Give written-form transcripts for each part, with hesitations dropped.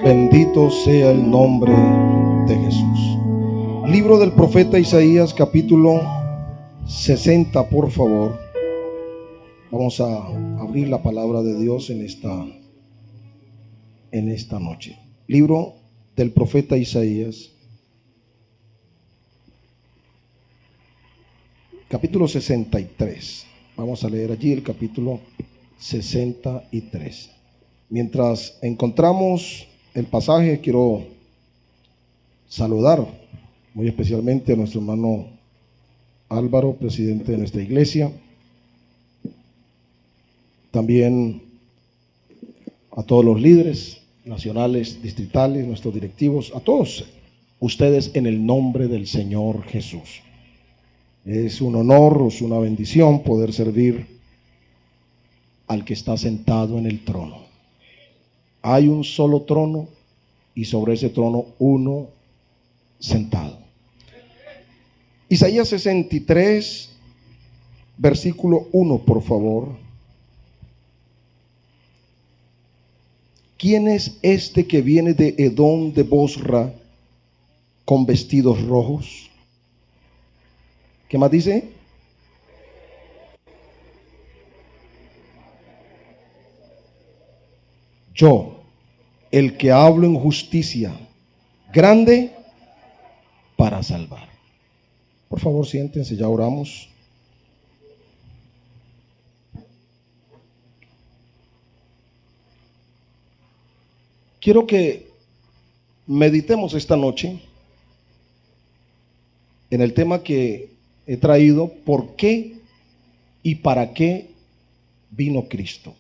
Bendito sea el nombre de Jesús. Libro del profeta Isaías, capítulo 60, por favor. Vamos a abrir la palabra de Dios en esta noche. Libro del profeta Isaías, capítulo 63. Vamos a leer allí el capítulo 63. Mientras encontramos el pasaje, quiero saludar muy especialmente a nuestro hermano Álvaro, presidente de nuestra iglesia. También a todos los líderes nacionales, distritales, nuestros directivos, a todos ustedes en el nombre del Señor Jesús. Es un honor, es una bendición poder servir al que está sentado en el trono. Hay un solo trono y sobre ese trono uno sentado. Isaías 63, versículo 1, por favor. ¿Quién es este que viene de Edom de Bosra con vestidos rojos? ¿Qué más dice? Yo, el que hablo en justicia, grande para salvar. Por favor, siéntense, ya oramos. Quiero que meditemos esta noche en el tema que he traído: ¿por qué y para qué vino Cristo?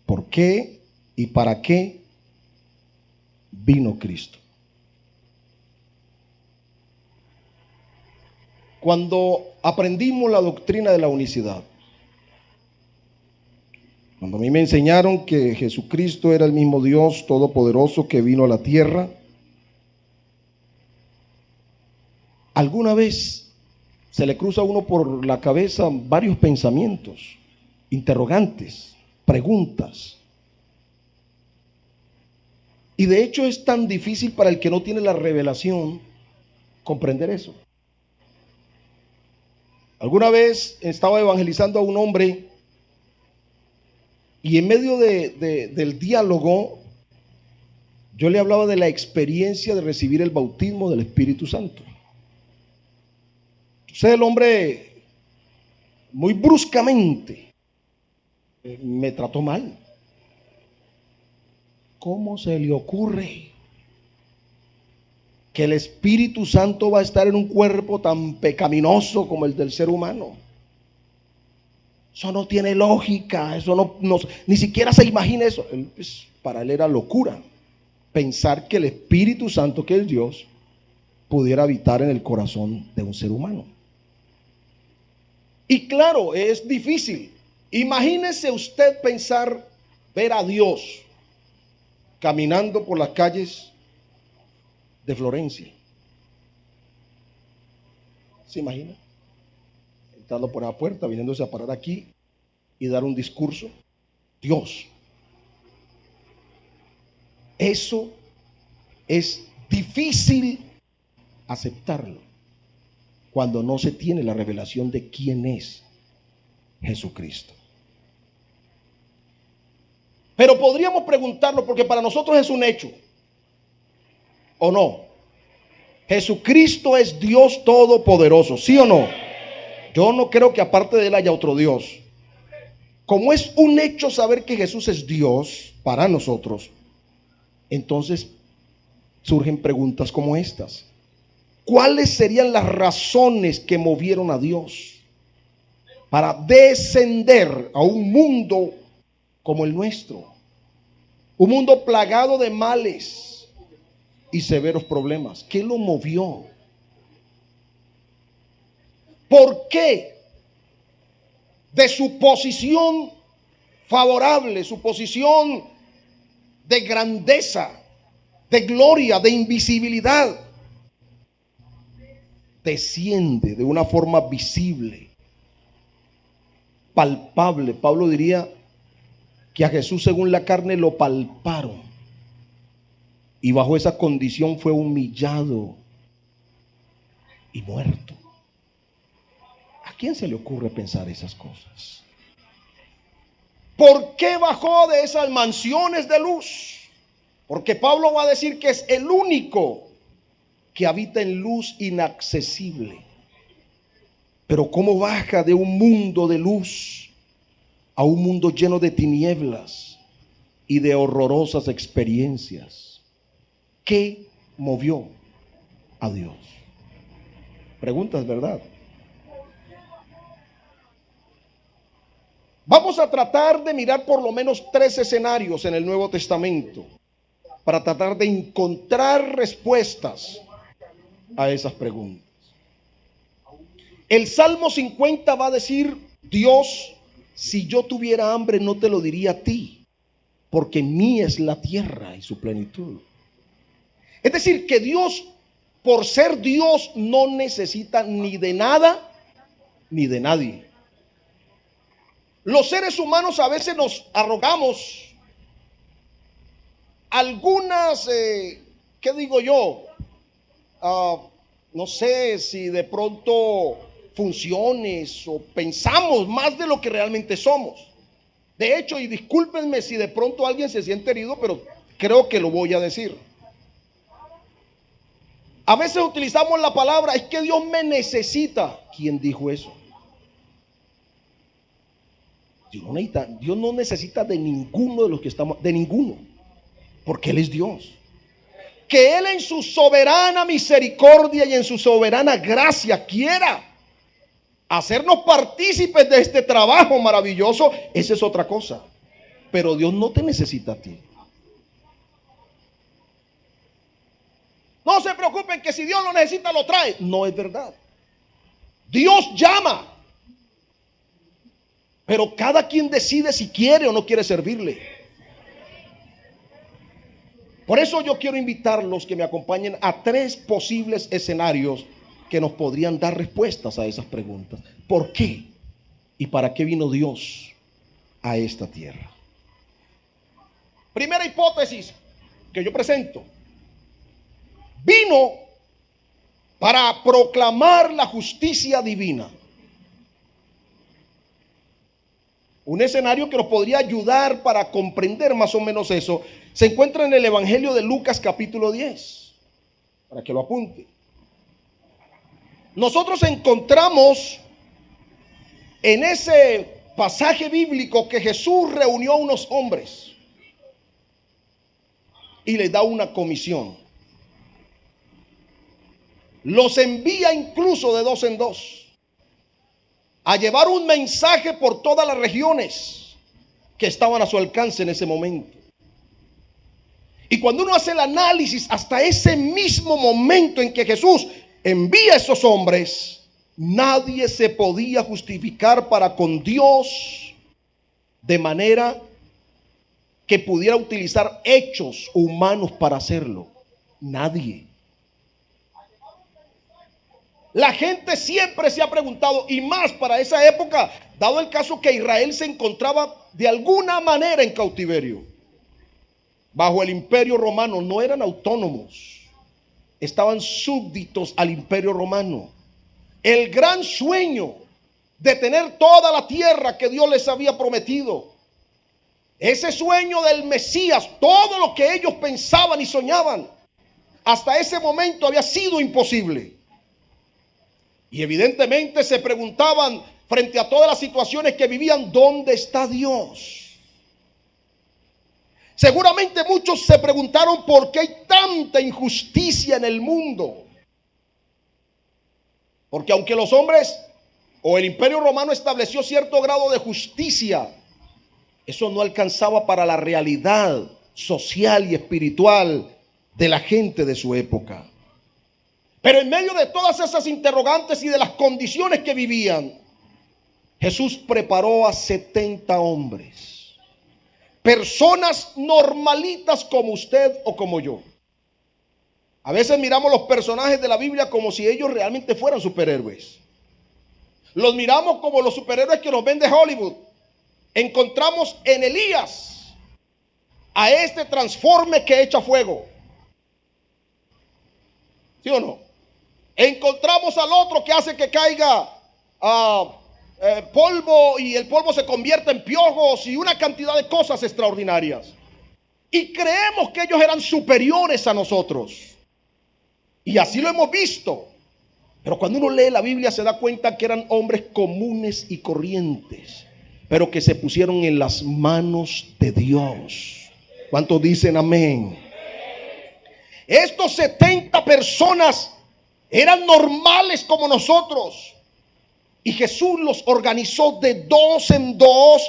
¿Por qué y para qué vino Cristo? Cuando aprendimos la doctrina de la unicidad, cuando a mí me enseñaron que Jesucristo era el mismo Dios todopoderoso que vino a la tierra, alguna vez se le cruza a uno por la cabeza varios pensamientos, interrogantes, preguntas. Y de hecho es tan difícil para el que no tiene la revelación comprender eso. Alguna vez estaba evangelizando a un hombre y en medio del diálogo yo le hablaba de la experiencia de recibir el bautismo del Espíritu Santo. Entonces el hombre muy bruscamente me trató mal. ¿Cómo se le ocurre que el Espíritu Santo va a estar en un cuerpo tan pecaminoso como el del ser humano? Eso no tiene lógica, eso no ni siquiera se imagina eso. Para él era locura pensar que el Espíritu Santo, que es Dios, pudiera habitar en el corazón de un ser humano. Y claro, es difícil. Imagínese usted pensar, ver a Dios caminando por las calles de Florencia. ¿Se imagina? Entrando por la puerta, viniéndose a parar aquí y dar un discurso. Dios. Eso es difícil aceptarlo cuando no se tiene la revelación de quién es Jesucristo. Pero podríamos preguntarlo, porque para nosotros es un hecho, ¿o no? Jesucristo es Dios todopoderoso, ¿sí o no? Yo no creo que aparte de él haya otro Dios. Como es un hecho saber que Jesús es Dios para nosotros, entonces surgen preguntas como estas. ¿Cuáles serían las razones que movieron a Dios para descender a un mundo como el nuestro? Un mundo plagado de males y severos problemas. ¿Qué lo movió? ¿Por qué de su posición favorable, su posición de grandeza, de gloria, de invisibilidad, desciende de una forma visible, palpable? Pablo diría que a Jesús según la carne lo palparon, y bajo esa condición fue humillado y muerto. ¿A quién se le ocurre pensar esas cosas? ¿Por qué bajó de esas mansiones de luz? Porque Pablo va a decir que es el único que habita en luz inaccesible. Pero ¿cómo baja de un mundo de luz a un mundo lleno de tinieblas y de horrorosas experiencias? ¿Qué movió a Dios? Preguntas, ¿verdad? Vamos a tratar de mirar por lo menos 3 escenarios en el Nuevo Testamento para tratar de encontrar respuestas a esas preguntas. El Salmo 50 va a decir: Dios, si yo tuviera hambre no te lo diría a ti, porque mía es la tierra y su plenitud. Es decir, que Dios, por ser Dios, no necesita ni de nada ni de nadie. Los seres humanos a veces nos arrogamos algunas, ¿qué digo yo? No sé si de pronto funciones o pensamos más de lo que realmente somos. De hecho, y discúlpenme si de pronto alguien se siente herido, pero creo que lo voy a decir. A veces utilizamos la palabra: es que Dios me necesita. ¿Quién dijo eso? Dios no necesita de ninguno de los que estamos, de ninguno, porque Él es Dios. Que Él en su soberana misericordia y en su soberana gracia quiera hacernos partícipes de este trabajo maravilloso, esa es otra cosa. Pero Dios no te necesita a ti. No se preocupen que si Dios lo necesita lo trae. No es verdad. Dios llama, pero cada quien decide si quiere o no quiere servirle. Por eso yo quiero invitarlos que me acompañen a 3 posibles escenarios que nos podrían dar respuestas a esas preguntas. ¿Por qué? ¿Y para qué vino Dios a esta tierra? Primera hipótesis que yo presento: vino para proclamar la justicia divina. Un escenario que nos podría ayudar para comprender más o menos eso se encuentra en el Evangelio de Lucas capítulo 10, para que lo apunte. Nosotros encontramos en ese pasaje bíblico que Jesús reunió a unos hombres y les da una comisión. Los envía incluso de 2 en 2 a llevar un mensaje por todas las regiones que estaban a su alcance en ese momento. Y cuando uno hace el análisis, hasta ese mismo momento en que Jesús envía a esos hombres, nadie se podía justificar para con Dios de manera que pudiera utilizar hechos humanos para hacerlo. Nadie. La gente siempre se ha preguntado, y más para esa época, dado el caso que Israel se encontraba de alguna manera en cautiverio, bajo el imperio romano. No eran autónomos, estaban súbditos al imperio romano. El gran sueño de tener toda la tierra que Dios les había prometido, ese sueño del Mesías, todo lo que ellos pensaban y soñaban, hasta ese momento había sido imposible. Y evidentemente se preguntaban, frente a todas las situaciones que vivían, ¿dónde está Dios? Seguramente muchos se preguntaron por qué hay tanta injusticia en el mundo. Porque aunque los hombres o el imperio romano estableció cierto grado de justicia, eso no alcanzaba para la realidad social y espiritual de la gente de su época. Pero en medio de todas esas interrogantes y de las condiciones que vivían, Jesús preparó a 70 hombres, personas normalitas como usted o como yo. A veces miramos los personajes de la Biblia como si ellos realmente fueran superhéroes. Los miramos como los superhéroes que nos vende Hollywood. Encontramos en Elías a este transforme que echa fuego. ¿Sí o no? Encontramos al otro que hace que caiga polvo y el polvo se convierte en piojos y una cantidad de cosas extraordinarias. Y creemos que ellos eran superiores a nosotros. Y así lo hemos visto. Pero cuando uno lee la Biblia se da cuenta que eran hombres comunes y corrientes, pero que se pusieron en las manos de Dios. ¿Cuántos dicen amén? Estos 70 personas eran normales como nosotros. Y Jesús los organizó de dos en dos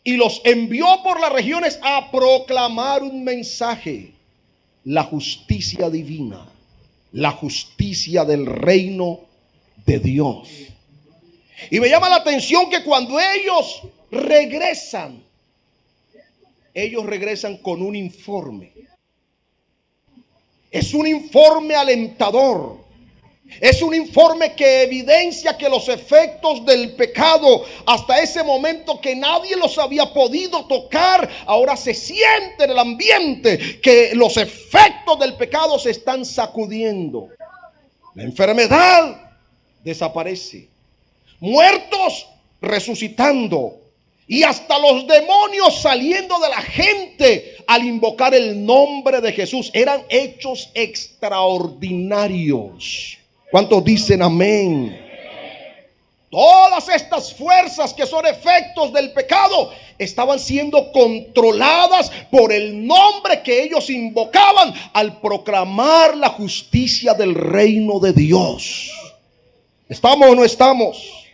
y los envió por las regiones a proclamar un mensaje: la justicia divina, la justicia del reino de Dios. Y me llama la atención que cuando ellos regresan con un informe. Es un informe alentador. Es un informe que evidencia que los efectos del pecado, hasta ese momento que nadie los había podido tocar, ahora se siente en el ambiente que los efectos del pecado se están sacudiendo. La enfermedad desaparece, muertos resucitando, y hasta los demonios saliendo de la gente al invocar el nombre de Jesús. Eran hechos extraordinarios. ¿Cuántos dicen amén? Todas estas fuerzas que son efectos del pecado estaban siendo controladas por el nombre que ellos invocaban al proclamar la justicia del reino de Dios. ¿Estamos o no estamos?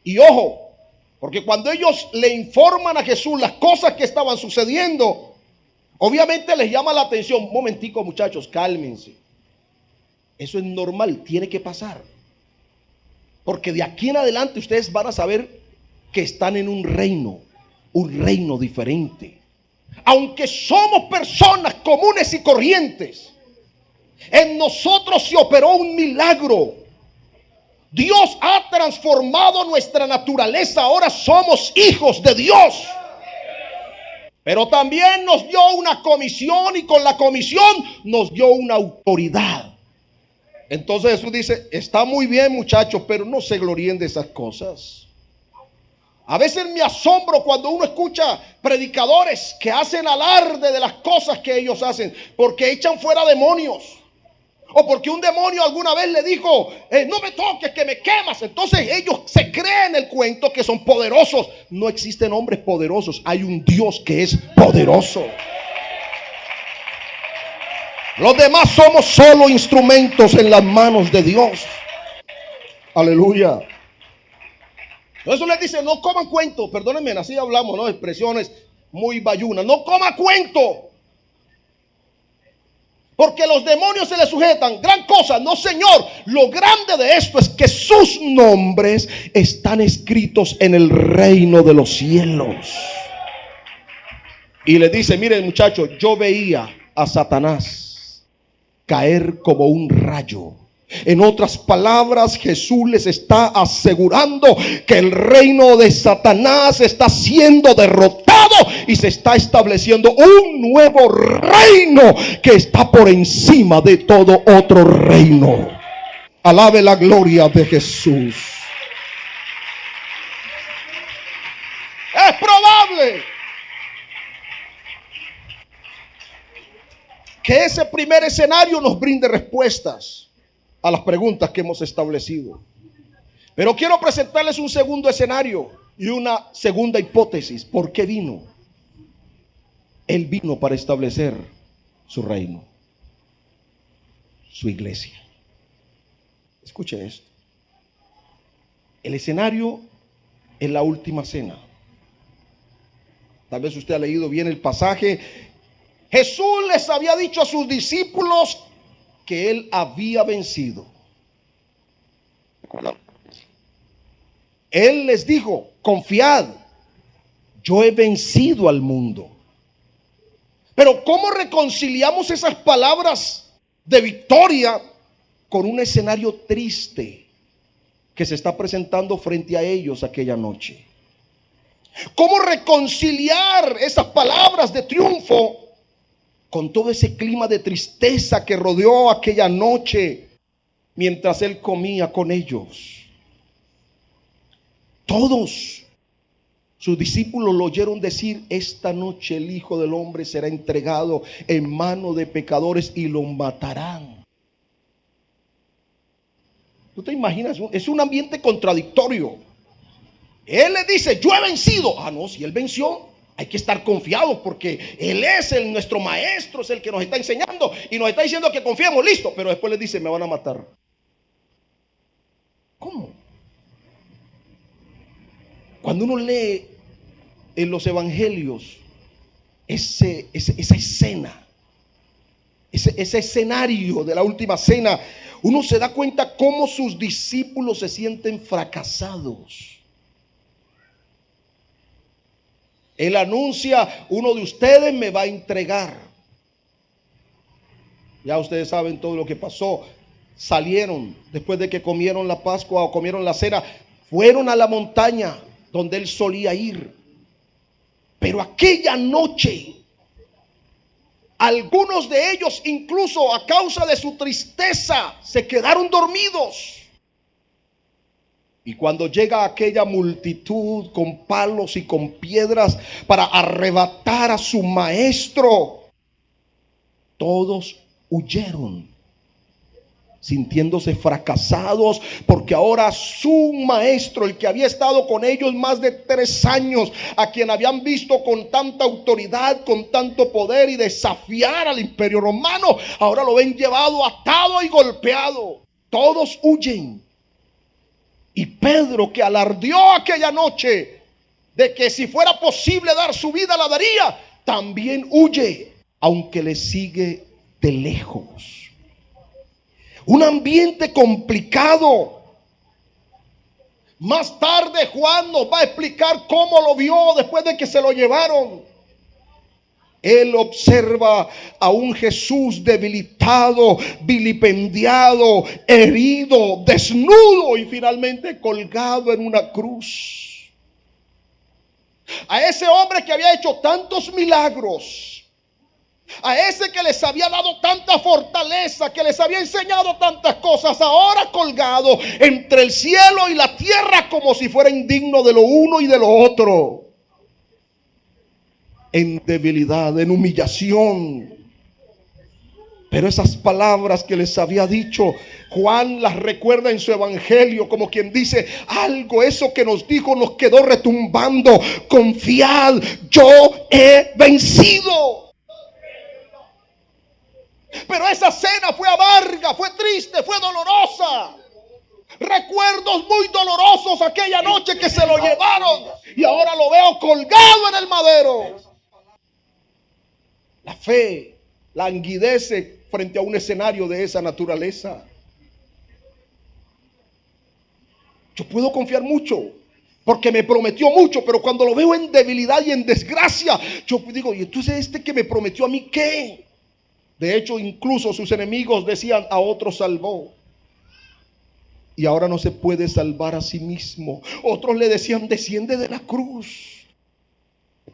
Y ojo, porque cuando ellos le informan a Jesús las cosas que estaban sucediendo, obviamente les llama la atención. Un momentico, muchachos, cálmense. Eso es normal, tiene que pasar. Porque de aquí en adelante ustedes van a saber que están en un reino diferente. Aunque somos personas comunes y corrientes, en nosotros se operó un milagro. Dios ha transformado nuestra naturaleza. Ahora somos hijos de Dios. Pero también nos dio una comisión, y con la comisión nos dio una autoridad. Entonces Jesús dice: está muy bien, muchachos, pero no se gloríen de esas cosas. A veces me asombro cuando uno escucha predicadores que hacen alarde de las cosas que ellos hacen, porque echan fuera demonios, o porque un demonio alguna vez le dijo: no me toques, que me quemas. Entonces ellos se creen el cuento que son poderosos. No existen hombres poderosos, hay un Dios que es poderoso. Los demás somos solo instrumentos en las manos de Dios. Aleluya. Por eso les dice: no coman cuento. Perdónenme, así hablamos, ¿no? Expresiones muy bayunas. No coma cuento, porque los demonios se le sujetan. Gran cosa, no, señor. Lo grande de esto es que sus nombres están escritos en el reino de los cielos. Y le dice: miren, muchachos, yo veía a Satanás caer como un rayo. En otras palabras, Jesús les está asegurando que el reino de Satanás está siendo derrotado y se está estableciendo un nuevo reino que está por encima de todo otro reino. Alabe la gloria de Jesús. Es probable que ese primer escenario nos brinde respuestas a las preguntas que hemos establecido. Pero quiero presentarles un segundo escenario y una segunda hipótesis. ¿Por qué vino? Él vino para establecer su reino, su iglesia. Escuche esto. El escenario es la última cena. Tal vez usted ha leído bien el pasaje. Jesús les había dicho a sus discípulos que Él había vencido. Él les dijo: confiad, yo he vencido al mundo. Pero ¿cómo reconciliamos esas palabras de victoria con un escenario triste que se está presentando frente a ellos aquella noche? ¿Cómo reconciliar esas palabras de triunfo con todo ese clima de tristeza que rodeó aquella noche mientras él comía con ellos. Todos sus discípulos lo oyeron decir: esta noche el Hijo del Hombre será entregado en mano de pecadores y lo matarán. ¿Tú te imaginas? Es un ambiente contradictorio. Él le dice: yo he vencido. Ah, no, si él venció, hay que estar confiados porque él es nuestro maestro, es el que nos está enseñando y nos está diciendo que confiemos, listo. Pero después le dice: me van a matar. ¿Cómo? Cuando uno lee en los evangelios esa escena, ese escenario de la última cena, uno se da cuenta cómo sus discípulos se sienten fracasados. Él anuncia: uno de ustedes me va a entregar. Ya ustedes saben todo lo que pasó. Salieron después de que comieron la Pascua o comieron la cena, fueron a la montaña donde él solía ir. Pero aquella noche, algunos de ellos, incluso a causa de su tristeza, se quedaron dormidos. Y cuando llega aquella multitud con palos y con piedras para arrebatar a su maestro, todos huyeron, sintiéndose fracasados, porque ahora su maestro, el que había estado con ellos más de 3 años, a quien habían visto con tanta autoridad, con tanto poder y desafiar al imperio romano, ahora lo ven llevado, atado y golpeado. Todos huyen. Y Pedro, que alardeó aquella noche de que si fuera posible dar su vida, la daría, también huye, aunque le sigue de lejos. Un ambiente complicado. Más tarde Juan nos va a explicar cómo lo vio después de que se lo llevaron. Él observa a un Jesús debilitado, vilipendiado, herido, desnudo y finalmente colgado en una cruz. A ese hombre que había hecho tantos milagros, a ese que les había dado tanta fortaleza, que les había enseñado tantas cosas, ahora colgado entre el cielo y la tierra como si fuera indigno de lo uno y de lo otro. En debilidad, en humillación. Pero esas palabras que les había dicho, Juan las recuerda en su evangelio como quien dice: algo, eso que nos dijo nos quedó retumbando. Confiad, yo he vencido. Pero esa cena fue amarga, fue triste, fue dolorosa. Recuerdos muy dolorosos aquella noche que se lo llevaron y ahora lo veo colgado en el madero. La fe languidece frente a un escenario de esa naturaleza. Yo puedo confiar mucho porque me prometió mucho, pero cuando lo veo en debilidad y en desgracia, yo digo: ¿y entonces este que me prometió a mí qué? De hecho, incluso sus enemigos decían: a otro salvó y ahora no se puede salvar a sí mismo. Otros le decían: desciende de la cruz.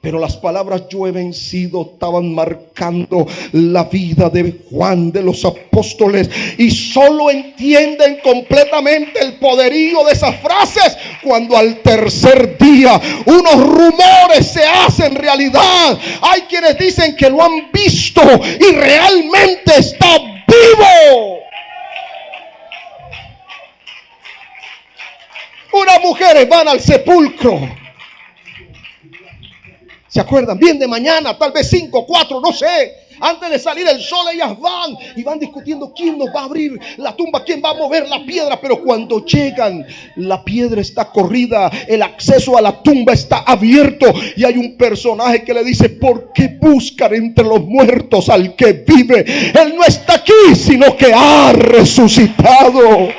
Pero las palabras "yo he vencido" estaban marcando la vida de Juan, de los apóstoles, y solo entienden completamente el poderío de esas frases cuando al tercer día unos rumores se hacen realidad. Hay quienes dicen que lo han visto y realmente está vivo. Unas mujeres van al sepulcro. ¿Se acuerdan? Bien de mañana, tal vez 5, 4, no sé. Antes de salir el sol, ellas van y van discutiendo quién nos va a abrir la tumba, quién va a mover la piedra. Pero cuando llegan, la piedra está corrida, el acceso a la tumba está abierto y hay un personaje que le dice: ¿por qué buscan entre los muertos al que vive? Él no está aquí, sino que ha resucitado.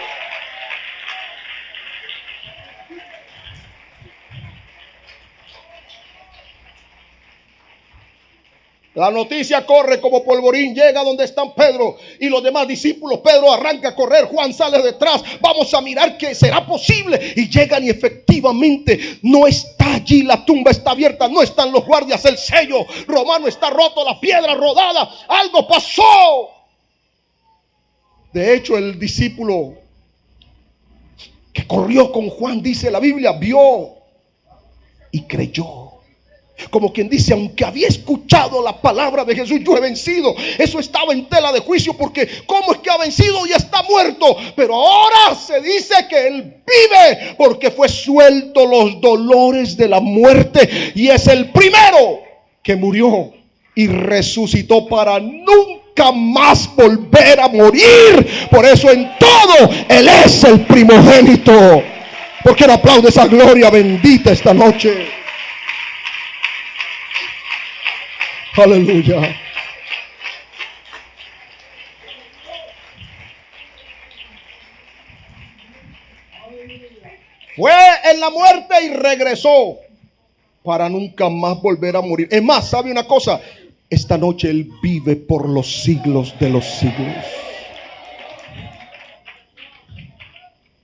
La noticia corre como polvorín, llega donde están Pedro y los demás discípulos. Pedro arranca a correr, Juan sale detrás. Vamos a mirar que será posible. Y llegan y efectivamente no está allí, la tumba está abierta, no están los guardias, el sello romano está roto, la piedra rodada. Algo pasó. De hecho, el discípulo que corrió con Juan, dice la Biblia, vio y creyó. Como quien dice, aunque había escuchado la palabra de Jesús, yo he vencido. Eso estaba en tela de juicio, porque ¿cómo es que ha vencido y está muerto? Pero ahora se dice que Él vive, porque fue suelto los dolores de la muerte. Y es el primero que murió y resucitó para nunca más volver a morir. Por eso en todo Él es el primogénito. ¿Por qué no aplaude esa gloria bendita esta noche? Aleluya. Fue en la muerte y regresó para nunca más volver a morir. Es más, ¿sabe una cosa? Esta noche Él vive por los siglos de los siglos.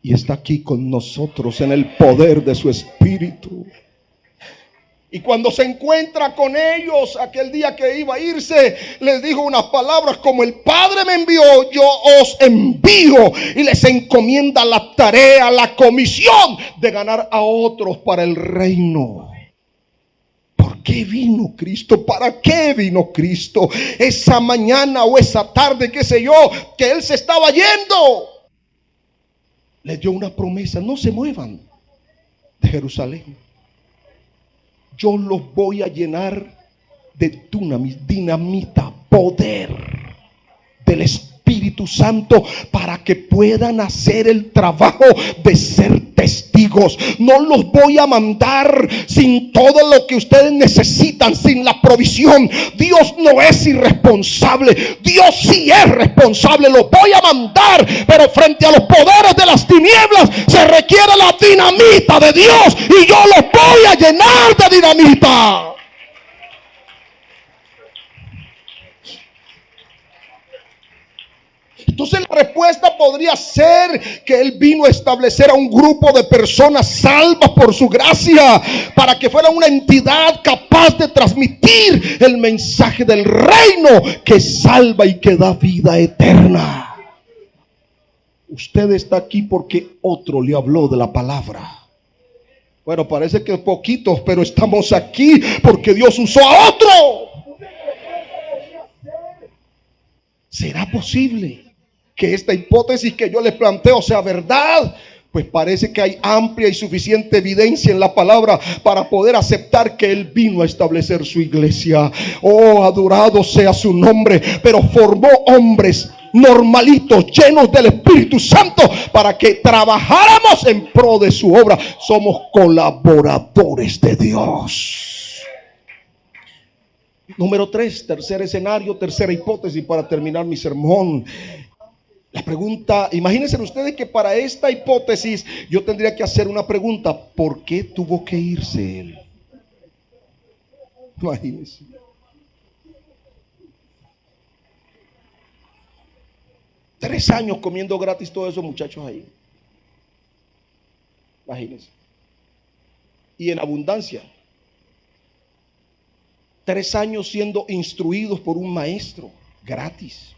Y está aquí con nosotros en el poder de su Espíritu. Y cuando se encuentra con ellos aquel día que iba a irse, les dijo unas palabras como: el Padre me envió, yo os envío. Y les encomienda la tarea, la comisión de ganar a otros para el reino. ¿Por qué vino Cristo? ¿Para qué vino Cristo? Esa mañana o esa tarde, qué sé yo, que Él se estaba yendo, les dio una promesa: no se muevan de Jerusalén. Yo los voy a llenar de dinamita, poder del Espíritu Santo, para que puedan hacer el trabajo de ser testigos. No los voy a mandar sin todo lo que ustedes necesitan, sin la provisión. Dios no es irresponsable, Dios sí es responsable. Los voy a mandar, pero frente a los poderes de las tinieblas se requiere la dinamita de Dios, y yo los voy a llenar de dinamita. Entonces la respuesta podría ser que Él vino a establecer a un grupo de personas salvas por su gracia, para que fuera una entidad capaz de transmitir el mensaje del reino que salva y que da vida eterna. Usted está aquí porque otro le habló de la palabra. Bueno, parece que poquitos, pero estamos aquí porque Dios usó a otro. ¿Será posible que esta hipótesis que yo les planteo sea verdad? Pues parece que hay amplia y suficiente evidencia en la palabra para poder aceptar que Él vino a establecer su iglesia. Oh, adorado sea su nombre. Pero formó hombres normalitos, llenos del Espíritu Santo, para que trabajáramos en pro de su obra. Somos colaboradores de Dios. Número 3, tercer escenario, tercera hipótesis para terminar mi sermón. La pregunta, imagínense ustedes que para esta hipótesis yo tendría que hacer una pregunta: ¿por qué tuvo que irse Él? Imagínense. Tres años comiendo gratis todos esos muchachos ahí. Imagínense. Y en abundancia. 3 años siendo instruidos por un maestro gratis.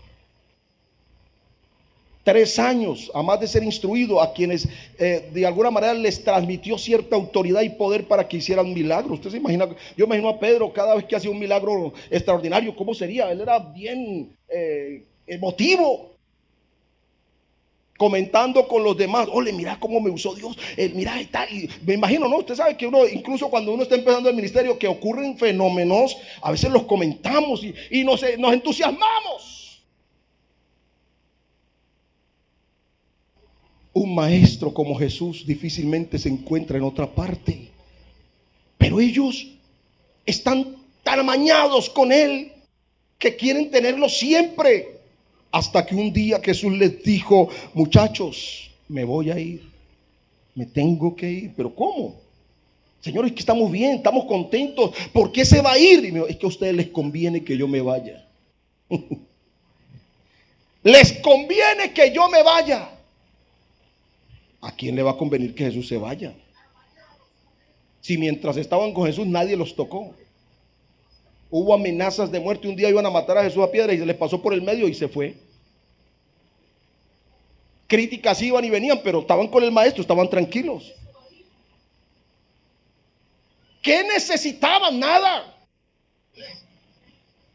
3 años, además de ser instruido, a quienes de alguna manera les transmitió cierta autoridad y poder para que hicieran milagros. Usted se imagina, yo imagino a Pedro cada vez que hacía un milagro extraordinario, ¿cómo sería? Él era bien emotivo, comentando con los demás: ole, mira cómo me usó Dios, mira y tal. Y me imagino, ¿no? Usted sabe que uno, incluso cuando uno está empezando el ministerio, que ocurren fenómenos, a veces los comentamos y nos entusiasmamos. Un maestro como Jesús difícilmente se encuentra en otra parte, pero ellos están tan amañados con Él que quieren tenerlo siempre, hasta que un día Jesús les dijo: muchachos, me voy a ir, me tengo que ir. ¿Pero cómo? Señor, es que estamos bien, estamos contentos. ¿Por qué se va a ir? Y me dijo, es que a ustedes les conviene que yo me vaya. Les conviene que yo me vaya. ¿A quién le va a convenir que Jesús se vaya? Si mientras estaban con Jesús nadie los tocó. Hubo amenazas de muerte. Un día iban a matar a Jesús a piedra y se les pasó por el medio y se fue. Críticas iban y venían, pero estaban con el maestro, estaban tranquilos. ¿Qué necesitaban? Nada.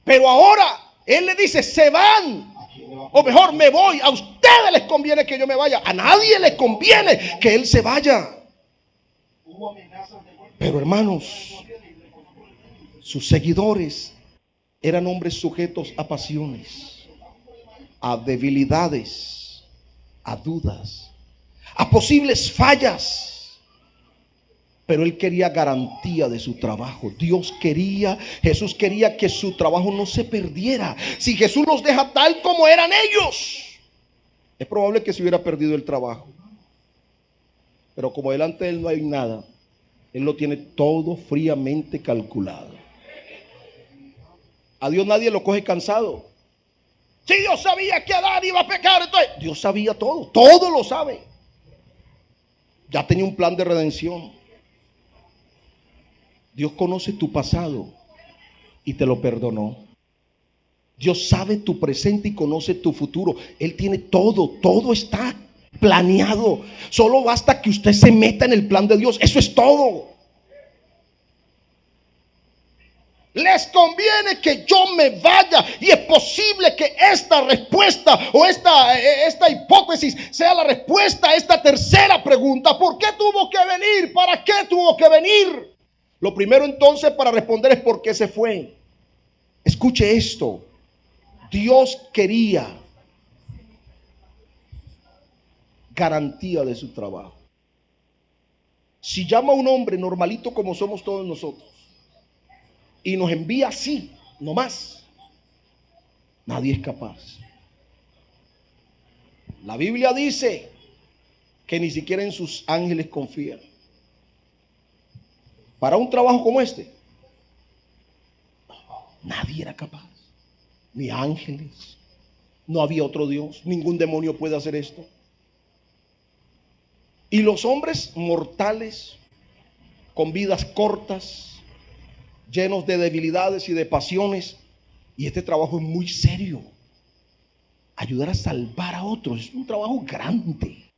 Pero ahora Él le dice, se van. O mejor, me voy. A ustedes les conviene que yo me vaya. A nadie le conviene que Él se vaya. Pero hermanos, sus seguidores eran hombres sujetos a pasiones, a debilidades, a dudas, a posibles fallas. Pero Él quería garantía de su trabajo. Jesús quería que su trabajo no se perdiera. Si Jesús los deja tal como eran ellos, es probable que se hubiera perdido el trabajo. Pero como delante de Él no hay nada, Él lo tiene todo fríamente calculado. A Dios nadie lo coge cansado. Si Dios sabía que Adán iba a pecar, entonces Dios sabía todo lo sabe. Ya tenía un plan de redención. Dios conoce tu pasado y te lo perdonó. Dios sabe tu presente y conoce tu futuro. Él tiene todo está planeado. Solo basta que usted se meta en el plan de Dios. Eso es todo. Les conviene que yo me vaya. Y es posible que esta respuesta o esta hipótesis sea la respuesta a esta tercera pregunta. ¿Por qué tuvo que venir? ¿Para qué tuvo que venir? Lo primero entonces para responder es por qué se fue. Escuche esto. Dios quería garantía de su trabajo. Si llama a un hombre normalito como somos todos nosotros y nos envía así, no más, nadie es capaz. La Biblia dice que ni siquiera en sus ángeles confían. Para un trabajo como este, nadie era capaz. Ni ángeles. No había otro Dios. Ningún demonio puede hacer esto. Y los hombres mortales, con vidas cortas, llenos de debilidades y de pasiones. Y este trabajo es muy serio. Ayudar a salvar a otros es un trabajo grande.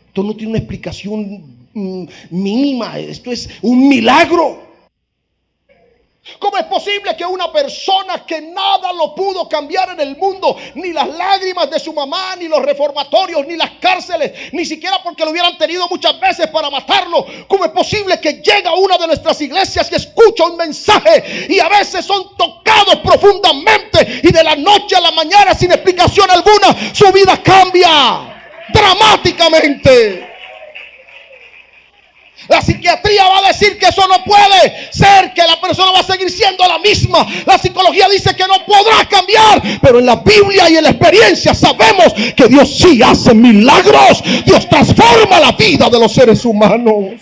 Esto no tiene una explicación mínima. Esto es un milagro. ¿Cómo es posible que una persona que nada lo pudo cambiar en el mundo, ni las lágrimas de su mamá, ni los reformatorios, ni las cárceles, ni siquiera porque lo hubieran tenido muchas veces para matarlo, cómo es posible que llega a una de nuestras iglesias y escucha un mensaje y a veces son tocados profundamente y de la noche a la mañana sin explicación alguna su vida cambia dramáticamente? La psiquiatría va a decir que eso no puede ser, que la persona va a seguir siendo la misma. La psicología dice que no podrá cambiar, pero en la Biblia y en la experiencia sabemos que Dios sí hace milagros. Dios transforma la vida de los seres humanos.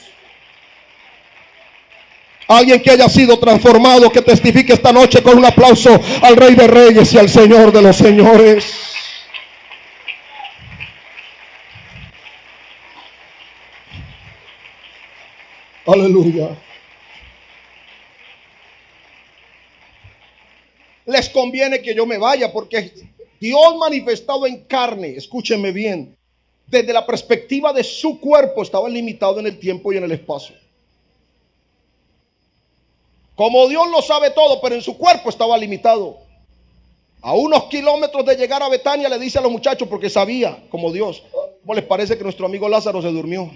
Alguien que haya sido transformado, que testifique esta noche con un aplauso al Rey de Reyes y al Señor de los Señores. Aleluya. Les conviene que yo me vaya porque Dios manifestado en carne, escúchenme bien, desde la perspectiva de su cuerpo estaba limitado en el tiempo y en el espacio. Como Dios lo sabe todo, pero en su cuerpo estaba limitado. A unos kilómetros de llegar a Betania le dice a los muchachos, porque sabía como Dios, ¿cómo les parece que nuestro amigo Lázaro se durmió?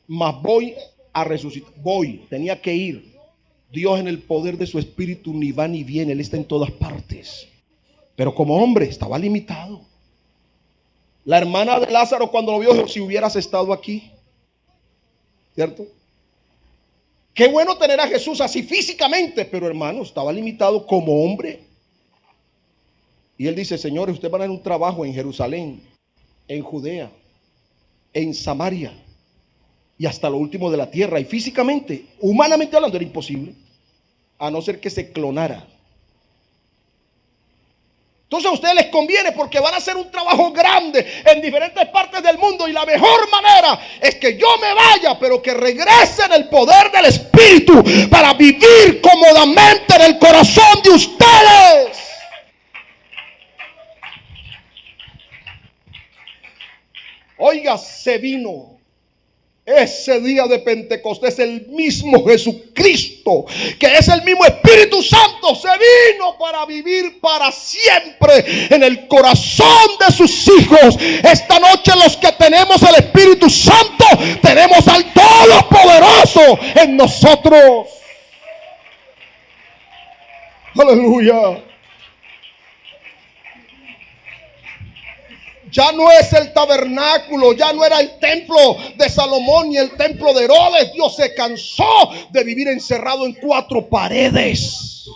Mas voy a resucitar. Tenía que ir. Dios en el poder de su espíritu ni va ni viene. Él está en todas partes. Pero como hombre estaba limitado. La hermana de Lázaro cuando lo vio dijo, si hubieras estado aquí. ¿Cierto? Qué bueno tener a Jesús así físicamente. Pero hermano, estaba limitado como hombre. Y él dice, señores, ustedes van a tener un trabajo en Jerusalén, en Judea, en Samaria. y hasta lo último de la tierra. Y físicamente, humanamente hablando, era imposible, a no ser que se clonara. Entonces a ustedes les conviene porque van a hacer un trabajo grande en diferentes partes del mundo y la mejor manera es que yo me vaya, pero que regrese en el poder del Espíritu para vivir cómodamente en el corazón de ustedes. Oiga, se vino. Ese día de Pentecostés, el mismo Jesucristo, que es el mismo Espíritu Santo, se vino para vivir para siempre en el corazón de sus hijos. Esta noche los que tenemos el Espíritu Santo, tenemos al Todopoderoso en nosotros. Aleluya. Ya no es el tabernáculo, ya no era el templo de Salomón ni el templo de Herodes. Dios se cansó de vivir encerrado en 4 paredes.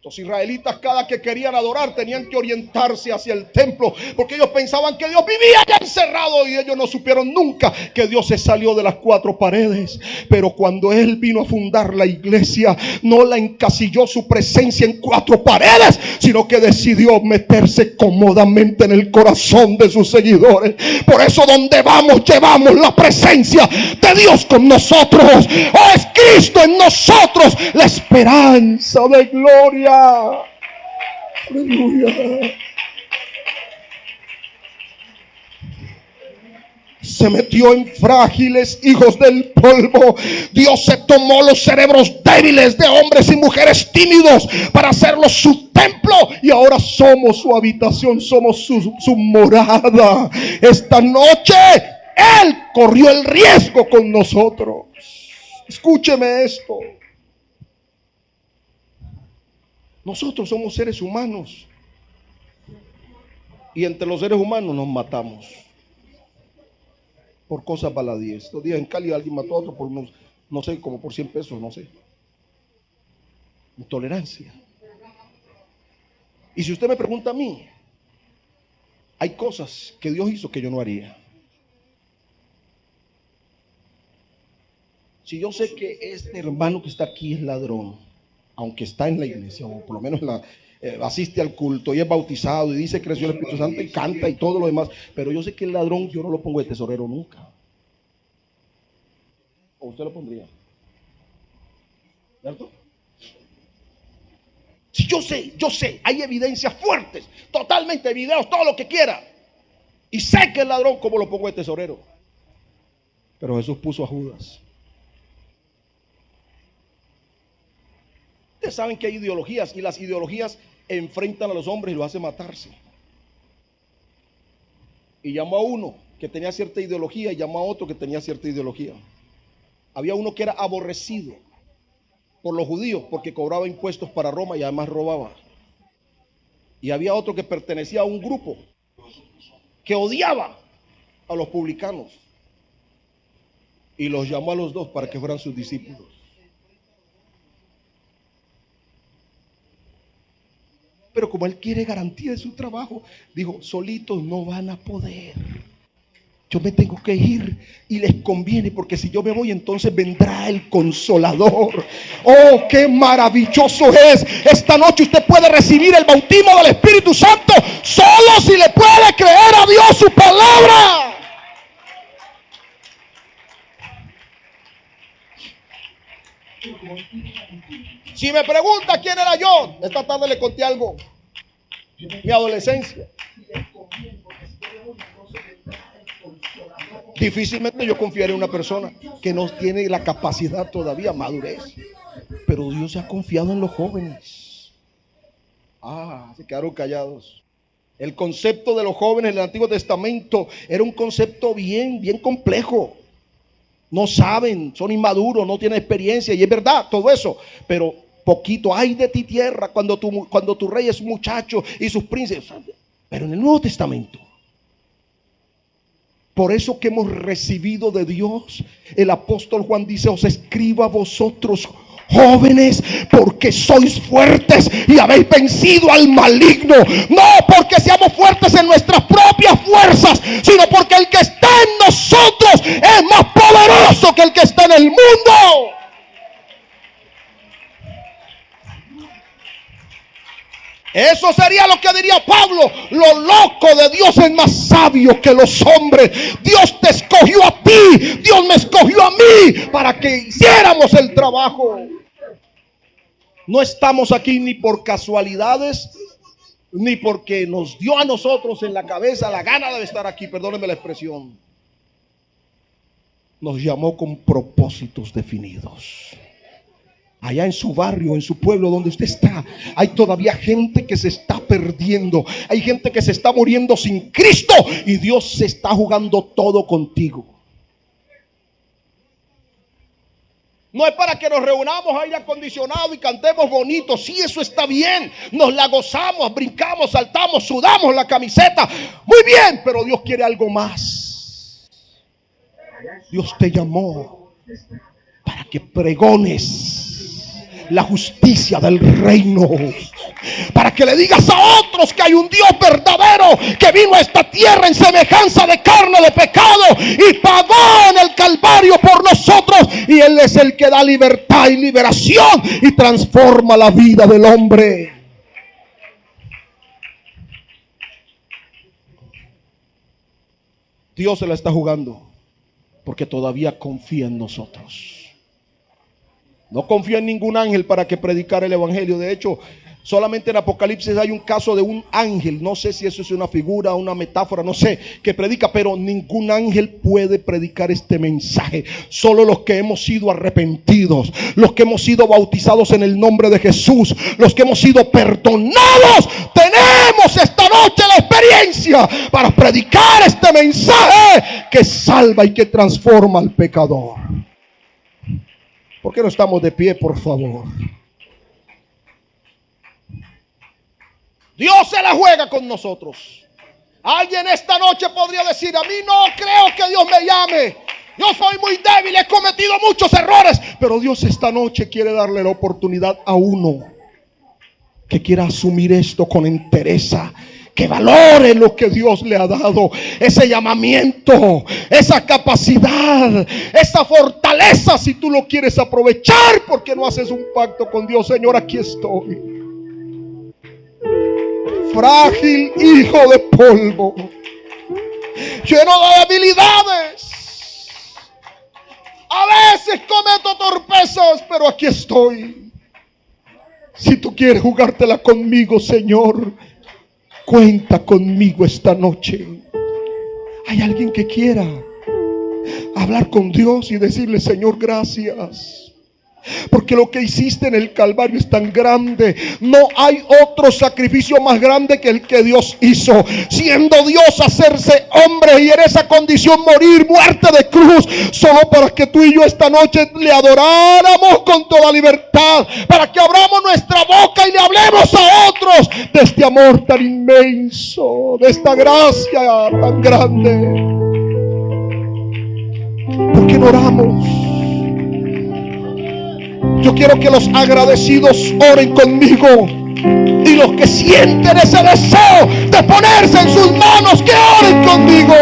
Los israelitas, cada que querían adorar, tenían que orientarse hacia el templo, porque ellos pensaban que Dios vivía allá encerrado, y ellos no supieron nunca que Dios se salió de las 4 paredes. Pero cuando Él vino a fundar la iglesia, no la encasilló su presencia en 4 paredes, sino que decidió meterse cómodamente en el corazón de sus seguidores. Por eso donde vamos, llevamos la presencia de Dios con nosotros. Oh, es Cristo en nosotros, la esperanza de gloria. Aleluya. Se metió en frágiles hijos del polvo. Dios se tomó los cerebros débiles de hombres y mujeres tímidos para hacerlos su templo, y ahora somos su habitación, somos su morada. Esta noche Él corrió el riesgo con nosotros. Escúcheme esto. Nosotros somos seres humanos, y entre los seres humanos nos matamos por cosas baladíes. Estos días en Cali alguien mató a otro por unos, no sé, como por 100 pesos, no sé. Intolerancia. Y si usted me pregunta a mí, hay cosas que Dios hizo que yo no haría. Si yo sé que este hermano que está aquí es ladrón, aunque está en la iglesia, o por lo menos asiste al culto y es bautizado y dice que creció el Espíritu Santo y canta y todo lo demás, pero yo sé que el ladrón yo no lo pongo de tesorero nunca. ¿O usted lo pondría? ¿Cierto? Si yo sé, hay evidencias fuertes, totalmente, videos, todo lo que quiera, y sé que el ladrón, ¿cómo lo pongo de tesorero? Pero Jesús puso a Judas. Ustedes saben que hay ideologías, y las ideologías enfrentan a los hombres y los hacen matarse. Y llamó a uno que tenía cierta ideología y llamó a otro que tenía cierta ideología. Había uno que era aborrecido por los judíos porque cobraba impuestos para Roma y además robaba. Y había otro que pertenecía a un grupo que odiaba a los publicanos, y los llamó a los dos para que fueran sus discípulos. Pero como él quiere garantía de su trabajo, dijo: solitos no van a poder. Yo me tengo que ir, y les conviene, porque si yo me voy, entonces vendrá el Consolador. Oh, qué maravilloso es. Esta noche usted puede recibir el bautismo del Espíritu Santo solo si le puede creer a Dios su palabra. Si me pregunta quién era yo, esta tarde le conté algo. Mi adolescencia. Difícilmente yo confiaré en una persona que no tiene la capacidad todavía, madurez. Pero Dios se ha confiado en los jóvenes. Se quedaron callados. El concepto de los jóvenes en el Antiguo Testamento era un concepto bien complejo. No saben, son inmaduros, no tienen experiencia, y es verdad todo eso, pero poquito. Ay de ti tierra, cuando tu rey es muchacho y sus príncipes. Pero en el Nuevo Testamento, Por eso que hemos recibido de Dios, el apóstol Juan dice: os escribo a vosotros, jóvenes, porque sois fuertes y habéis vencido al maligno. No porque seamos fuertes en nuestras propias fuerzas, sino porque el que está en nosotros es más poderoso que el que está en el mundo. Eso sería lo que diría Pablo: lo loco de Dios es más sabio que los hombres. Dios te escogió a ti, Dios me escogió a mí para que hiciéramos el trabajo. No estamos aquí ni por casualidades, ni porque nos dio a nosotros en la cabeza la gana de estar aquí, perdónenme la expresión. Nos llamó con propósitos definidos. Allá en su barrio, en su pueblo donde usted está, hay todavía gente que se está perdiendo. Hay gente que se está muriendo sin Cristo y Dios se está jugando todo contigo. No es para que nos reunamos aire acondicionado y cantemos bonito. Sí, eso está bien. Nos la gozamos, brincamos, saltamos, sudamos la camiseta. Muy bien, pero Dios quiere algo más. Dios te llamó para que pregones la justicia del reino, para que le digas a otros que hay un Dios verdadero que vino a esta tierra en semejanza de carne de pecado y pagó en el Calvario por nosotros, y Él es el que da libertad y liberación y transforma la vida del hombre. Dios se la está jugando porque todavía confía en nosotros. No confía en ningún ángel para que predicara el evangelio. De hecho, solamente en Apocalipsis hay un caso de un ángel. No sé si eso es una figura, una metáfora, no sé, que predica, pero ningún ángel puede predicar este mensaje. Solo los que hemos sido arrepentidos, los que hemos sido bautizados en el nombre de Jesús, los que hemos sido perdonados, tenemos esta noche la experiencia para predicar este mensaje que salva y que transforma al pecador. ¿Por qué no estamos de pie, por favor? Dios se la juega con nosotros. Alguien esta noche podría decir: a mí no creo que Dios me llame. Yo soy muy débil, he cometido muchos errores. Pero Dios esta noche quiere darle la oportunidad a uno que quiera asumir esto con entereza, que valore lo que Dios le ha dado, ese llamamiento, esa capacidad, esa fortaleza. Si tú lo quieres aprovechar, ¿por qué no haces un pacto con Dios? Señor, aquí estoy, frágil hijo de polvo, lleno de debilidades, a veces cometo torpezas, pero aquí estoy. Si tú quieres jugártela conmigo, Señor, cuenta conmigo esta noche. Hay alguien que quiera hablar con Dios y decirle: Señor, gracias, porque lo que hiciste en el Calvario es tan grande. No hay otro sacrificio más grande que el que Dios hizo, siendo Dios hacerse hombre y en esa condición morir muerte de cruz, solo para que tú y yo esta noche le adoráramos con toda libertad, para que abramos nuestra boca y le hablemos a otros de este amor tan inmenso, de esta gracia tan grande. ¿Por qué no oramos? Yo quiero que los agradecidos oren conmigo, y los que sienten ese deseo de ponerse en sus manos, que oren conmigo.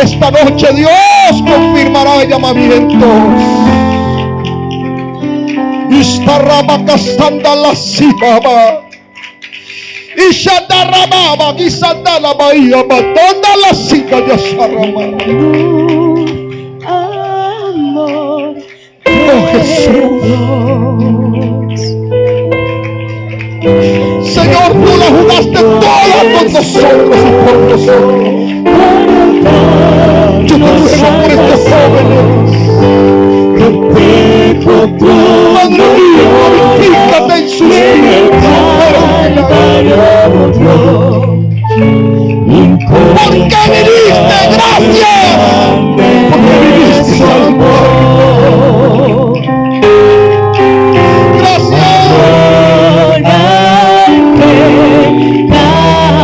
Esta noche Dios confirmará llamamientos. Istarrama castanda la sibaba, Ishandarrama guisanda la bahía, matanda la sica ya sarrama. Oh Jesús, Señor, tú la jugaste toda con nosotros y por nosotros. Yo te ruego por estos jóvenes. Padre mío, glorifícate en sus vidas. Porque viniste, gracias.